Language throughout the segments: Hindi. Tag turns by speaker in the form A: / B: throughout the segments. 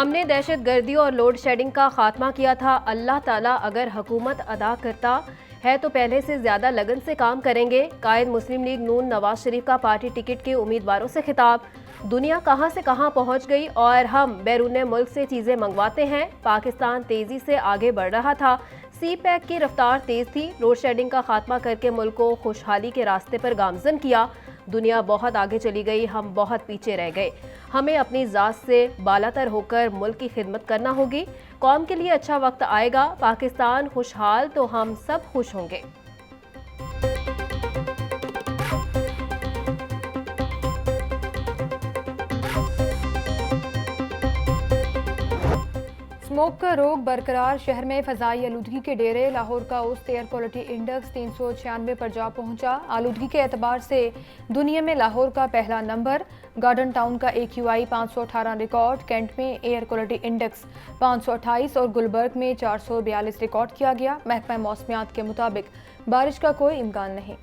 A: हमने दहशतगर्दी और लोड शेडिंग का खात्मा किया था। अल्लाह ताला अगर हुकूमत अदा करता है तो पहले से ज्यादा लगन से काम करेंगे। कायद मुस्लिम लीग नून नवाज शरीफ का पार्टी टिकट के उम्मीदवारों से खिताब। दुनिया कहां से कहां पहुंच गई और हम बैरून मुल्क से चीजें मंगवाते हैं। पाकिस्तान तेजी से आगे बढ़ रहा था। सी पैक की रफ्तार तेज थी। लोड शेडिंग का खात्मा करके मुल्क को खुशहाली के रास्ते पर गामजन किया। दुनिया बहुत आगे चली गई, हम बहुत पीछे रह गए। हमें अपनी ज़ात से बालातर होकर मुल्क की खिदमत करना होगी। कौम के लिए अच्छा वक्त आएगा। पाकिस्तान खुशहाल तो हम सब खुश होंगे।
B: स्मोक का रोग बरकरार, शहर में फजाई आलूदगी के डेरे। लाहौर का औसत एयर क्वालिटी इंडेक्स 396 पर जा पहुंचा। आलूदगी के एतबार से दुनिया में लाहौर का पहला नंबर। गार्डन टाउन का AQI 518 रिकॉर्ड। कैंट में एयर क्वालिटी इंडेक्स 528 और गुलबर्ग में 442 रिकॉर्ड किया गया। महकमा मौसमियात के मुताबिक बारिश का कोई इम्कान नहीं।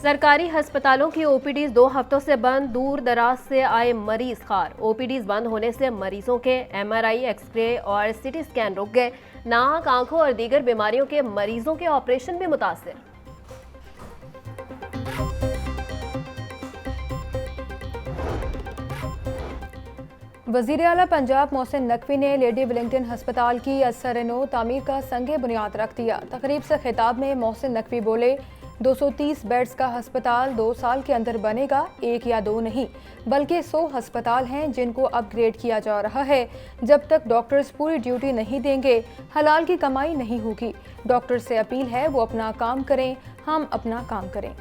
A: सरकारी अस्पतालों की OPDs 2 हफ्तों से बंद। दूर दराज से आए मरीज खार। OPDs बंद होने से मरीजों के MRI, एक्सरे और CT स्कैन रुक गए। नाक, आंखों और दीगर बीमारियों के मरीजों के ऑपरेशन भी मुतासिर।
B: वज़ीर आला पंजाब मोहसिन नकवी ने लेडी विलिंगटन हस्पताल की असर-ए-नौ तामीर का संगे बुनियाद रख दिया। तकरीब से खिताब में मोहसिन नकवी बोले, 230 बेड्स का हस्पताल 2 साल के अंदर बनेगा। 1 या 2 नहीं बल्कि 100 हस्पताल हैं जिनको अपग्रेड किया जा रहा है। जब तक डॉक्टर्स पूरी ड्यूटी नहीं देंगे हलाल की कमाई नहीं होगी। डॉक्टर से अपील है वो अपना काम करें, हम अपना काम करें।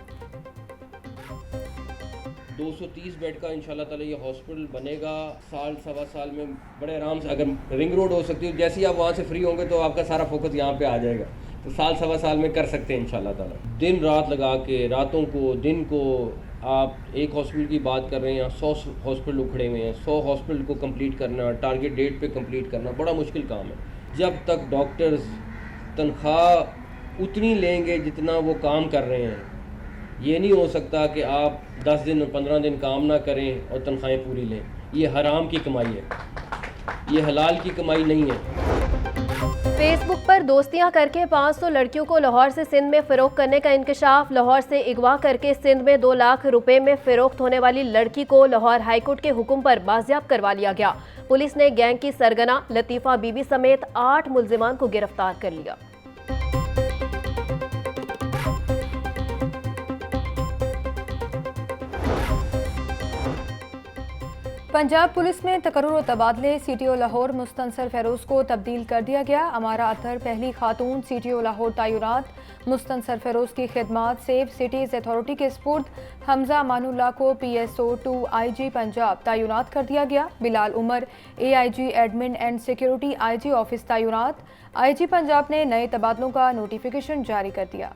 C: 230 बेड का इंशाल्लाह ताला ये हॉस्पिटल बनेगा। साल सवा साल में बड़े आराम से, अगर रिंग रोड हो सकती है, जैसे ही आप वहाँ से फ्री होंगे तो आपका सारा फोकस यहाँ पे आ जाएगा। तो साल सवा साल में कर सकते हैं इंशाल्लाह ताला। दिन रात लगा के, रातों को दिन को, आप एक हॉस्पिटल की बात कर रहे हैं, यहाँ 100 हॉस्पिटल उखड़े हुए हैं। 100 हॉस्पिटल को कंप्लीट करना, टारगेट डेट पे कंप्लीट करना बड़ा मुश्किल काम है। जब तक डॉक्टर्स तनख्वाह उतनी लेंगे जितना वो काम कर रहे हैं, ये नहीं हो सकता कि आप 10 दिन 15 दिन काम ना करें और तनख्वाहें पूरी लें। ये हराम की कमाई है, ये हलाल की कमाई नहीं है।
A: फेसबुक पर दोस्तियां करके 500 लड़कियों को लाहौर से सिंध में फ़रोख्त करने का इंकशाफ। लाहौर से अगवा करके सिंध में 2 लाख रुपए में फ़रोख्त होने वाली लड़की को लाहौर हाईकोर्ट के हुक्म पर बाजियाब करवा लिया गया। पुलिस ने गैंग की सरगना लतीफ़ा बीबी समेत 8 मुल्जिमान को गिरफ्तार कर लिया।
B: पंजाब पुलिस में तकर्रुर और तबादले। CTO लाहौर मुस्तनसर फेरोज़ को तब्दील कर दिया गया। अमारा अतर पहली खातून CTO लाहौर तैनात। मुस्तनसर फेरोज़ की खिदमात सेफ सिटीज़ अथॉरिटी के स्पुर्द। हमजा अमानुल्लाह को PSO2 IG पंजाब तैनात कर दिया गया। Bilal Umar AIG admin and security IG office तैनात। IG पंजाब ने नए तबादलों का नोटिफिकेशन जारी कर दिया।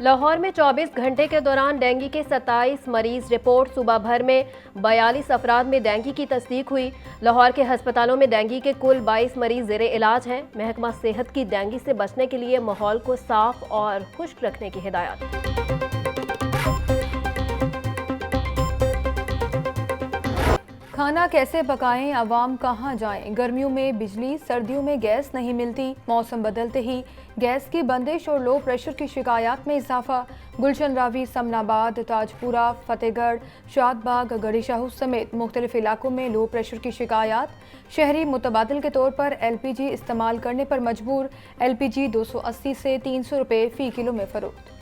A: लाहौर में 24 घंटे के दौरान डेंगू के 27 मरीज रिपोर्ट। सुबह भर में 42 अफराद में डेंगू की तस्दीक हुई। लाहौर के अस्पतालों में डेंगू के कुल 22 मरीज ज़ेरे इलाज हैं। महकमा सेहत की डेंगू से बचने के लिए माहौल को साफ और खुश्क रखने की हिदायत।
B: खाना कैसे पकाएं, अवाम कहाँ जाएं। गर्मियों में बिजली, सर्दियों में गैस नहीं मिलती। मौसम बदलते ही गैस की बंदिश और लो प्रेशर की शिकायत में इजाफा। गुलशन रावी, समनाबाद, ताजपुरा, फतेहगढ़, शादबाग, गढ़ी शाहू समेत मुख्तलिफ इलाकों में लो प्रेशर की शिकायत। शहरी मुतबादिल के तौर पर LPG इस्तेमाल करने पर मजबूर। LPG 280 से 300 रुपये फ़ी किलो में फ़रोख्त।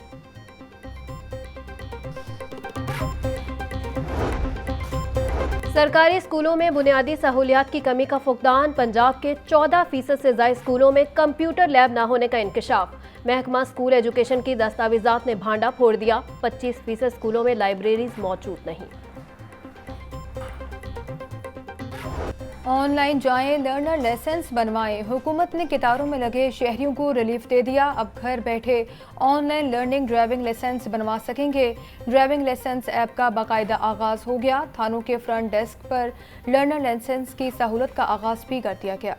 A: सरकारी स्कूलों में बुनियादी सहूलियात की कमी का फुकदान। पंजाब के 14% से ज्यादा स्कूलों में कंप्यूटर लैब न होने का इंकशाफ। महकमा स्कूल एजुकेशन की दस्तावेजात ने भांडा फोड़ दिया। 25% स्कूलों में लाइब्रेरीज मौजूद नहीं।
B: ऑनलाइन जाएं, लर्नर लाइसेंस बनवाएं। हुकूमत ने कितारों में लगे शहरियों को रिलीफ दे दिया। अब घर बैठे ऑनलाइन लर्निंग ड्राइविंग लाइसेंस बनवा सकेंगे। ड्राइविंग लाइसेंस ऐप का बाकायदा आगाज हो गया। थानों के फ्रंट डेस्क पर लर्नर लाइसेंस की सहूलत का आगाज भी कर दिया गया।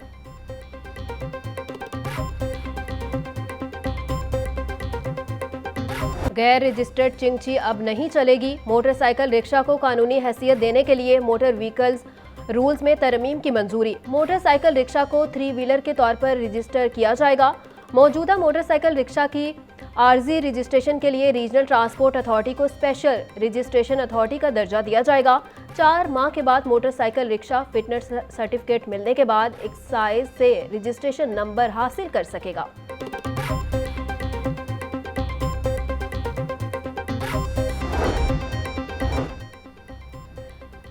A: गैर रजिस्टर्ड चिंगची अब नहीं चलेगी। मोटरसाइकिल रिक्शा को कानूनी हैसियत देने के लिए मोटर व्हीकल्स रूल्स में तरमीम की मंजूरी। मोटरसाइकिल रिक्शा को 3 व्हीलर के तौर पर रजिस्टर किया जाएगा। मौजूदा मोटरसाइकिल रिक्शा की आर्जी रजिस्ट्रेशन के लिए रीजनल ट्रांसपोर्ट अथॉरिटी को स्पेशल रजिस्ट्रेशन अथॉरिटी का दर्जा दिया जाएगा। 4 माह के बाद मोटरसाइकिल रिक्शा फिटनेस सर्टिफिकेट मिलने के बाद एक्साइज से रजिस्ट्रेशन नंबर हासिल कर सकेगा।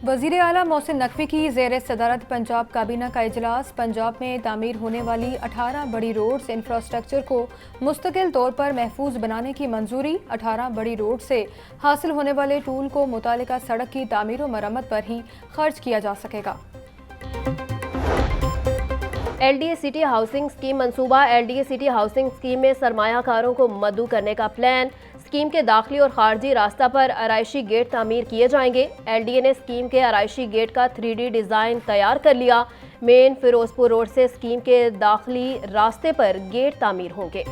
B: वज़ीर आला मोहसिन नकवी की ज़ेर सदारत पंजाब काबीना का इजलास। पंजाब में तामीर होने वाली 18 बड़ी रोड्स इंफ्रास्ट्रक्चर को मुस्तकिल तौर पर महफूज बनाने की मंजूरी। 18 बड़ी रोड से हासिल होने वाले टूल को मुतालिका सड़क की तामीर व मरम्मत पर ही खर्च किया जा सकेगा।
A: LDA सिटी हाउसिंग स्कीम मंसूबा। LDA सिटी हाउसिंग स्कीम में सरमायाकारों को मदऊ करने का प्लान। स्कीम के दाखिली और खारजी रास्ता पर आराइशी गेट तामीर किए जाएंगे। LDA ने स्कीम के आराइशी गेट का 3D डिज़ाइन तैयार कर लिया। मेन फिरोजपुर रोड से स्कीम के दाखिली रास्ते पर गेट तामीर होंगे।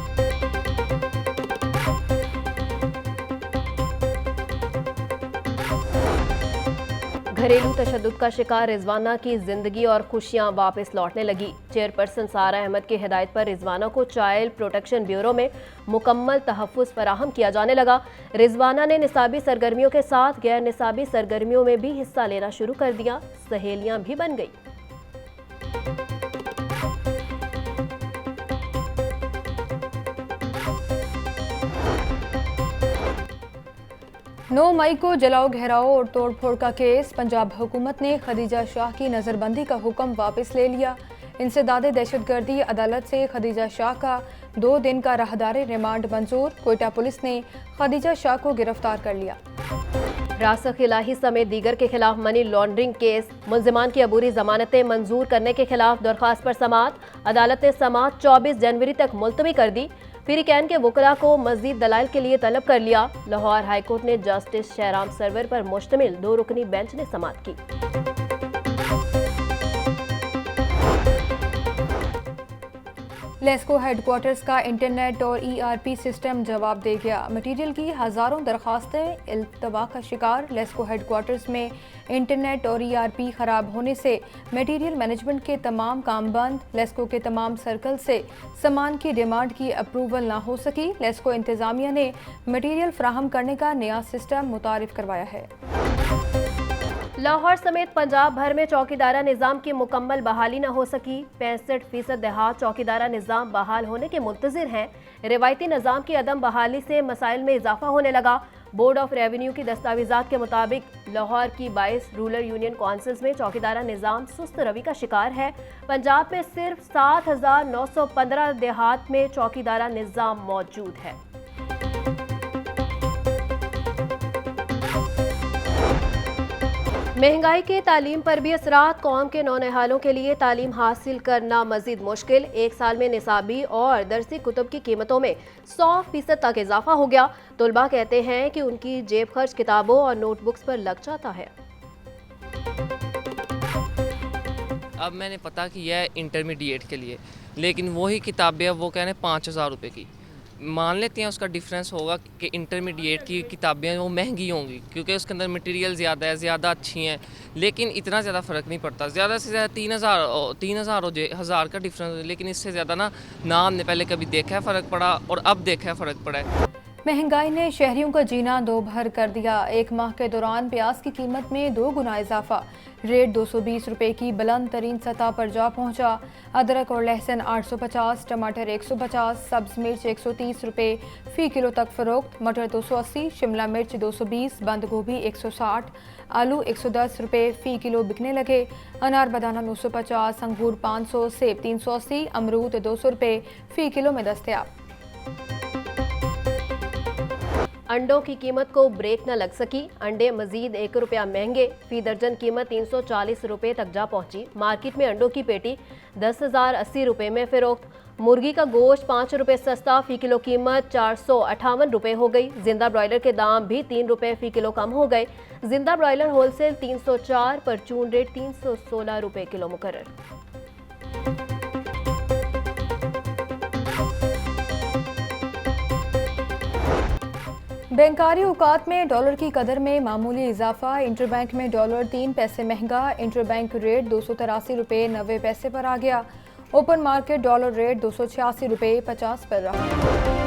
A: घरेलू तशद्दुद का शिकार रिजवाना की जिंदगी और खुशियां वापस लौटने लगी। चेयरपर्सन सारा अहमद की हिदायत पर रिजवाना को चाइल्ड प्रोटेक्शन ब्यूरो में मुकम्मल तहफ़्फ़ुज़ फराहम किया जाने लगा। रिजवाना ने निसाबी सरगर्मियों के साथ गैर निसाबी सरगर्मियों में भी हिस्सा लेना शुरू कर दिया। सहेलियां भी बन गई।
B: 9 मई को जलाओ घेराव और तोड़फोड़ का केस। पंजाब हुकूमत ने खदीजा शाह की नज़रबंदी का हुक्म वापस ले लिया। इंसदाद दहशतगर्दी अदालत से खदीजा शाह का 2 दिन का राहदारी रिमांड मंजूर। कोयटा पुलिस ने खदीजा शाह को गिरफ्तार कर लिया।
A: रासख इलाही समेत दीगर के खिलाफ मनी लॉन्ड्रिंग केस। मुल्जिमान की अबूरी जमानतें मंजूर करने के खिलाफ दरख्वास्त पर समाअत। अदालत ने समाअत 24 जनवरी तक मुलतवी कर दी। फिर कैन के वकला को मजीद दलाइल के लिए तलब कर लिया। लाहौर हाईकोर्ट ने जस्टिस शहराम सरवर पर मुश्तमिल 2 रुकनी बेंच ने समाअत की।
B: लेस्को हेडक्वार्टर्स का इंटरनेट और ERP सिस्टम जवाब दे गया। मटीरियल की हज़ारों दरखास्तें इल्तवा का शिकार। लेस्को हेडक्वार्टर्स में इंटरनेट और ERP ख़राब होने से मटीरियल मैनेजमेंट के तमाम काम बंद। लेस्को के तमाम सर्कल से सामान की डिमांड की अप्रूवल ना हो सकी। लेस्को इंतज़ामिया ने मटीरियल फ्राहम करने का नया सिस्टम मुतारिफ करवाया है।
A: लाहौर समेत पंजाब भर में चौकीदारा निज़ाम की मुकम्मल बहाली न हो सकी। 65% देहात चौकीदारा निज़ाम बहाल होने के मुंतज़िर हैं। रिवायती निज़ाम की अदम बहाली से मसाइल में इजाफा होने लगा। बोर्ड ऑफ रेवेन्यू की दस्तावेज़ात के मुताबिक लाहौर की 22 रूरल यूनियन काउंसिल्स में चौकीदारा निज़ाम सुस्त रवि का शिकार है। पंजाब में सिर्फ 7,915 देहात में चौकीदारा निज़ाम मौजूद है। महंगाई के तालीम पर भी असरात। कौम के नौनिहालों के लिए तालीम हासिल करना मजीद मुश्किल। 1 साल में निसाबी और दरसी कुतुब की कीमतों में 100% तक इजाफा हो गया। तुलबा कहते हैं कि उनकी जेब खर्च किताबों और नोटबुक्स पर लग जाता है।
D: अब मैंने पता किया है इंटरमीडिएट के लिए, लेकिन वही किताबें अब वो कह रहे हैं 5,000 रुपये की। मान लेते हैं उसका डिफरेंस होगा कि इंटरमीडिएट की किताबें वो महंगी होंगी क्योंकि उसके अंदर मटेरियल ज़्यादा है, ज़्यादा अच्छी हैं, लेकिन इतना ज़्यादा फ़र्क नहीं पड़ता। ज़्यादा से ज़्यादा 3,000 हो जाए, 1,000 का डिफरेंस, लेकिन इससे ज़्यादा ना हमने पहले कभी देखा है फ़र्क पड़ा और अब देखा है फ़र्क पड़ा है।
B: महंगाई ने शहरियों का जीना दोभर कर दिया। 1 माह के दौरान प्याज की कीमत में 2 गुना इजाफा। रेट 220 रुपये की बुलंद तरीन सतह पर जा पहुंचा। अदरक और लहसुन 850, टमाटर 150, सब्ज़ मिर्च 130 रुपये फ़ी किलो तक फ़रोख्त। मटर 280, शिमला मिर्च 220, बंद गोभी 160, आलू 110 रुपये फ़ी किलो बिकने लगे। अनार बदाना 950, अंगूर 500, सेब 380, अमरूद 200 रुपये फ़ी किलो में दस्तयाब।
A: अंडों की कीमत को ब्रेक न लग सकी। अंडे मजीद 1 रुपया महंगे। फी दर्जन कीमत 340 रुपये तक जा पहुंची। मार्केट में अंडों की पेटी 10,080 रुपये में फ़रोख्त। मुर्गी का गोश्त 5 रुपये सस्ता। फ़ी किलो कीमत 458 रुपये हो गई। जिंदा ब्रॉयलर के दाम भी 3 रुपये फ़ी किलो कम हो गए। जिंदा ब्रॉयलर होलसेल 304, परचून रेट 316 रुपये किलो मुकर्रर।
B: बैंकारी औकात में डॉलर की कदर में मामूली इजाफा। इंटरबैंक में डॉलर 3 पैसे महंगा। इंटरबैंक रेट 283 रुपये 90 पैसे पर आ गया। ओपन मार्केट डॉलर रेट 286 रुपये 50 पर रहा।